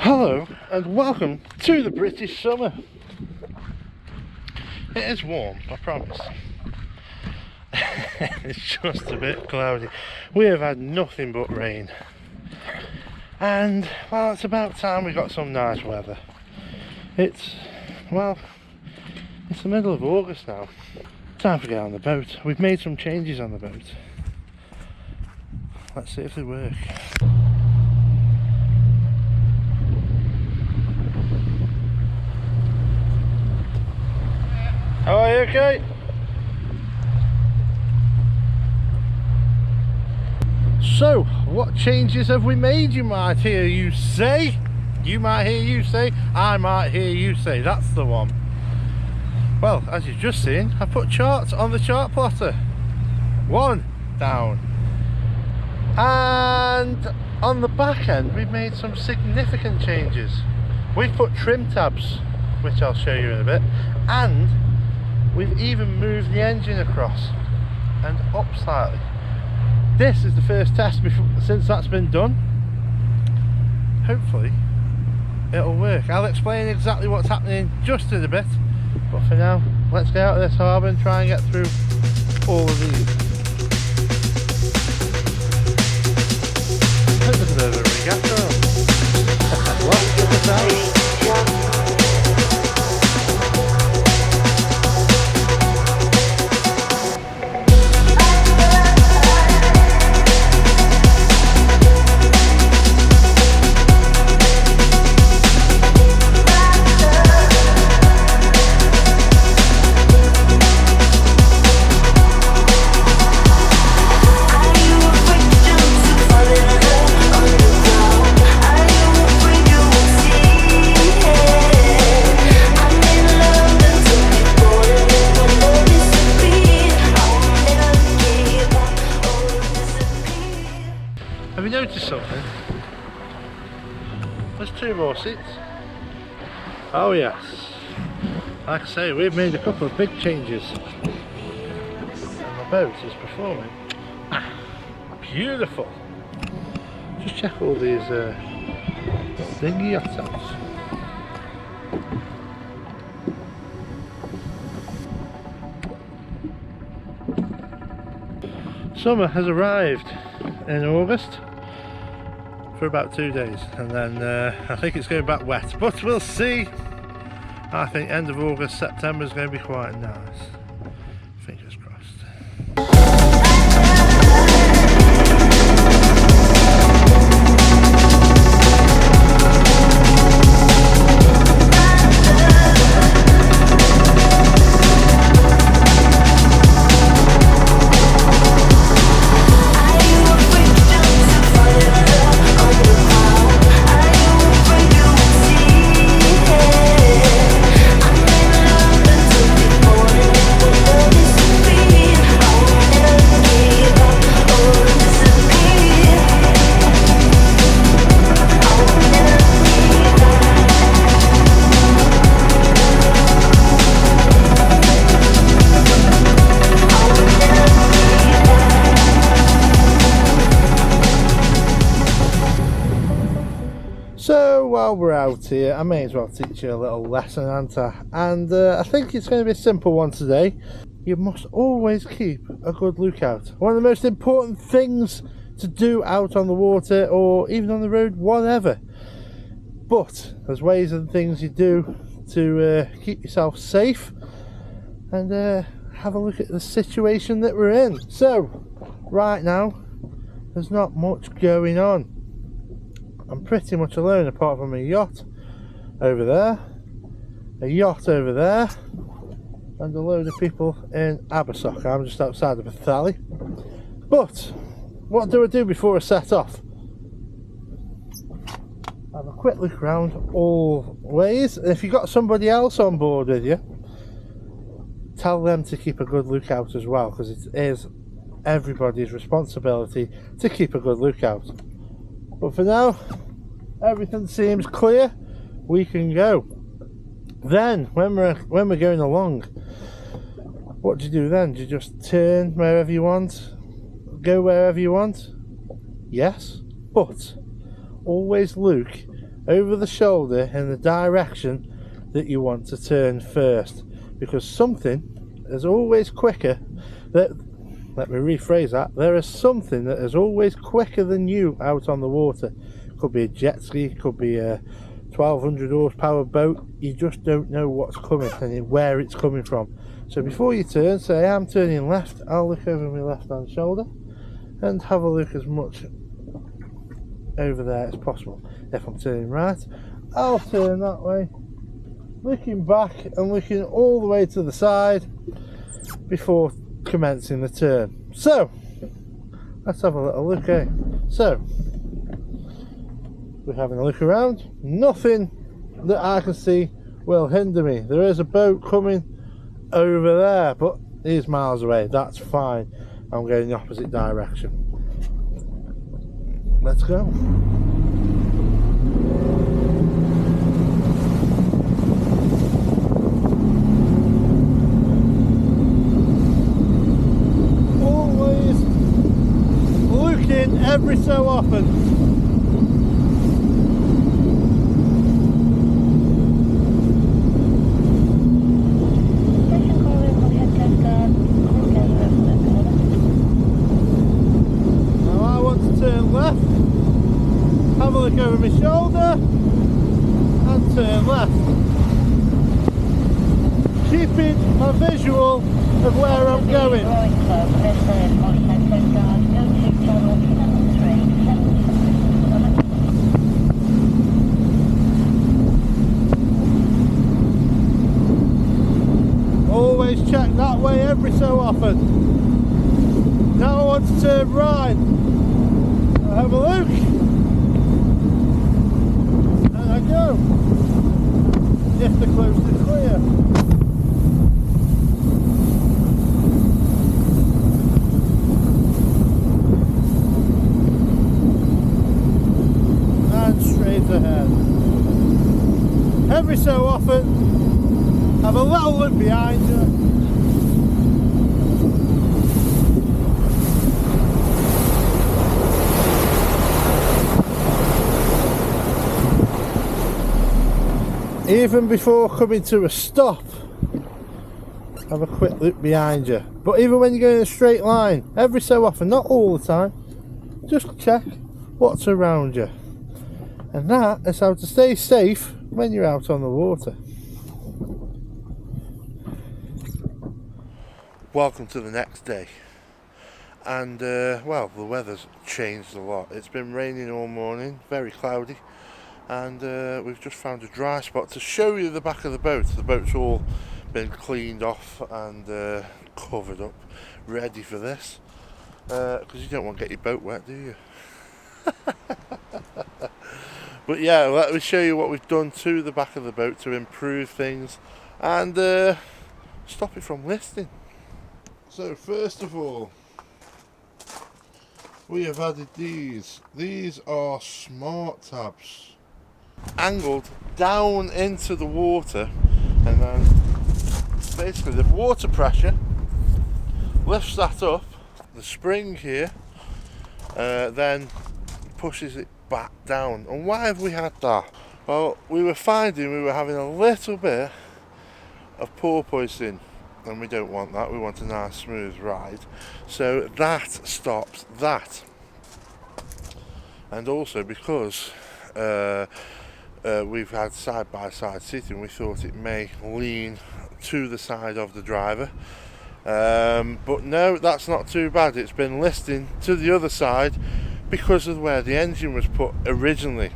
Hello and welcome to the British summer. It is warm, I promise. It's just a bit cloudy. We have had nothing but rain. And, well, it's about time we got some nice weather. It's the middle of August now. Time to get on the boat. We've made some changes on the boat. Let's see if they work. How are you, okay? So, what changes have we made, you might hear you say? You might hear you say, I might hear you say, that's the one. Well, as you've just seen, I put charts on the chart plotter. 1 down. And on the back end, we've made some significant changes. We've put trim tabs, which I'll show you in a bit, and we've even moved the engine across and up slightly. This is the first test since that's been done. Hopefully it'll work. I'll explain exactly what's happening just in a bit, but for now let's get out of this harbour and try and get through all of these. I think there's a bit of a regatta on. Well, check this out. Have you noticed something? There's 2 more seats. Oh yes. Like I say, we've made a couple of big changes. And the boat is performing beautiful. Just check all these dinghy hotels. Summer has arrived in August for about 2 days, and then I think it's going back wet, but we'll see. I think end of August, September is going to be quite nice. Fingers crossed. So while we're out here, I may as well teach you a little lesson, aren't I? And I think it's going to be a simple one today. You must always keep a good lookout. One of the most important things to do out on the water or even on the road, whatever. But there's ways and things you do to keep yourself safe and have a look at the situation that we're in. So right now, there's not much going on. I'm pretty much alone apart from a yacht over there, a yacht over there, and a load of people in Abersock. I'm just outside of Bethally. But what do I do before I set off? Have a quick look around all ways, and if you've got somebody else on board with you, tell them to keep a good lookout as well, because it is everybody's responsibility to keep a good lookout. But for now, everything seems clear. We can go. Then, when we're going along, what do you do then? Do you just turn wherever you want, go wherever you want? Yes, but always look over the shoulder in the direction that you want to turn first, because something is always quicker that, let me rephrase that, there is something that is always quicker than you out on the water. Could be a jet ski, could be a 1200 horsepower boat. You just don't know what's coming and where it's coming from. So before you turn, say I'm turning left, I'll look over my left hand shoulder and have a look as much over there as possible. If I'm turning right, I'll turn that way, looking back and looking all the way to the side before commencing the turn. So let's have a little look, eh? So we're having a look around. Nothing that I can see will hinder me. There is a boat coming over there, but he's miles away. That's fine. I'm going the opposite direction. Let's go. Always looking every so often. Have a look over my shoulder and turn left, keeping my visual of where I'm going. Always check that way every so often. Now I want to turn right. I'll have a look. I go. If the coast is clear. And straight ahead. Every so often, have a little look behind you. Even before coming to a stop, have a quick look behind you. But even when you're going in a straight line, every so often, not all the time, just check what's around you. And that is how to stay safe when you're out on the water. Welcome to the next day. And well, the weather's changed a lot. It's been raining all morning, very cloudy. And we've just found a dry spot to show you the back of the boat. The boat's all been cleaned off and covered up, ready for this. Because you don't want to get your boat wet, do you? But yeah, let me show you what we've done to the back of the boat to improve things and stop it from listing. So first of all, we have added these. These are smart tabs. Angled down into the water, and then basically the water pressure lifts that up, the spring here then pushes it back down. And why have we had that? Well, we were finding we were having a little bit of porpoising, and we don't want that. We want a nice smooth ride, so that stops that. And also because we've had side-by-side seating, we thought it may lean to the side of the driver, but no, that's not too bad. It's been listing to the other side because of where the engine was put originally,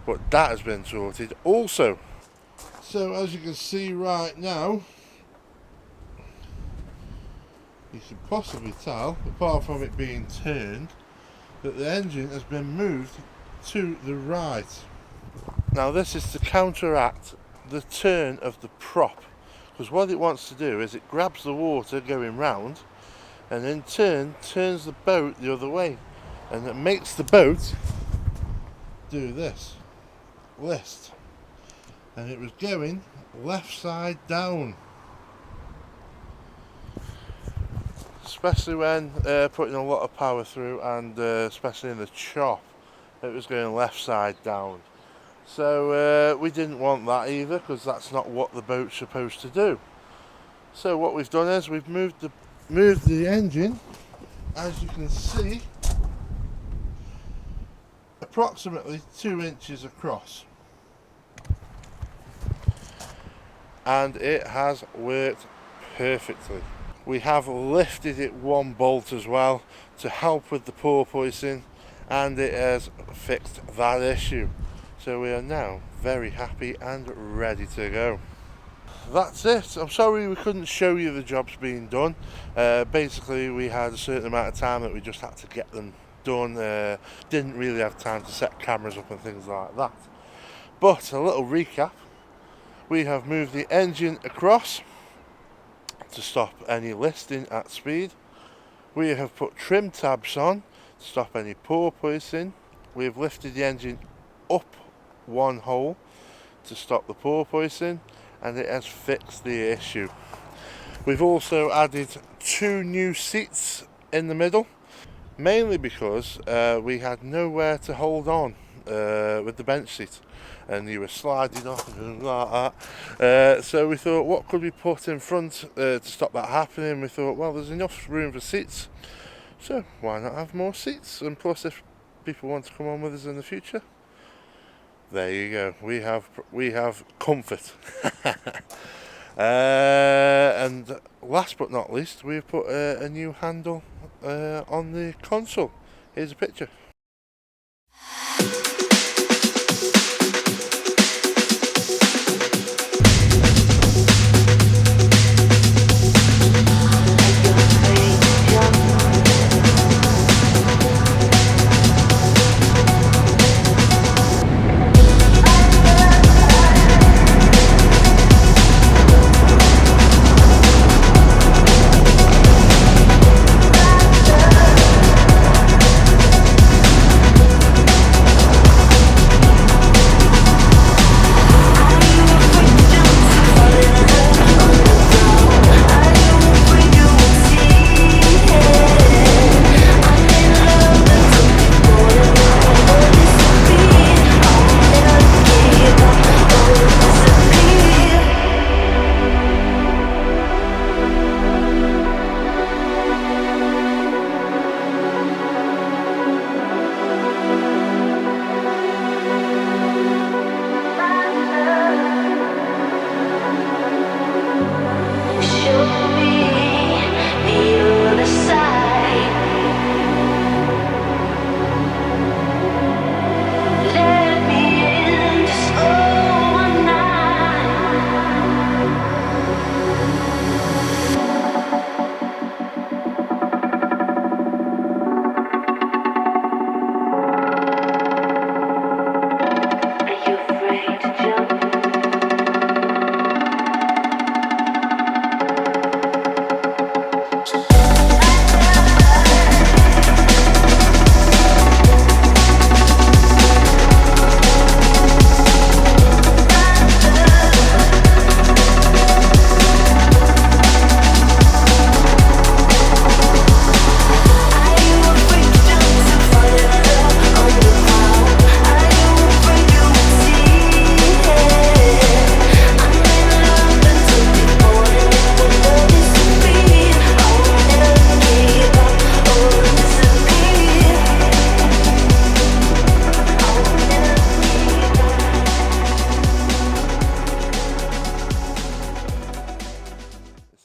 but that has been sorted also. So as you can see right now, you can possibly tell, apart from it being turned, that the engine has been moved to the right. Now this is to counteract the turn of the prop, because what it wants to do is it grabs the water going round and in turn turns the boat the other way, and it makes the boat do this, list, and it was going left side down, especially when putting a lot of power through, and especially in the chop it was going left side down. So we didn't want that either, because that's not what the boat's supposed to do. So what we've done is we've moved the engine, as you can see, approximately 2 inches across, and it has worked perfectly. We have lifted it one bolt as well to help with the porpoising, and it has fixed that issue. So we are now very happy and ready to go. That's it. I'm sorry we couldn't show you the jobs being done. Basically we had a certain amount of time that we just had to get them done. Didn't really have time to set cameras up and things like that. But a little recap. We have moved the engine across to stop any listing at speed. We have put trim tabs on to stop any porpoising. We have lifted the engine up one hole to stop the porpoising, and it has fixed the issue. We've also added 2 new seats in the middle, mainly because we had nowhere to hold on with the bench seat, and you were sliding off and like that. So we thought, what could we put in front to stop that happening? We thought, well, there's enough room for seats, so why not have more seats? And plus, if people want to come on with us in the future, there you go. We have comfort. And last but not least, we've put a new handle on the console. Here's a picture.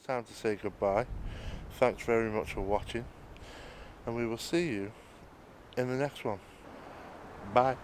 Time to say goodbye. Thanks very much for watching, and we will see you in the next one. Bye.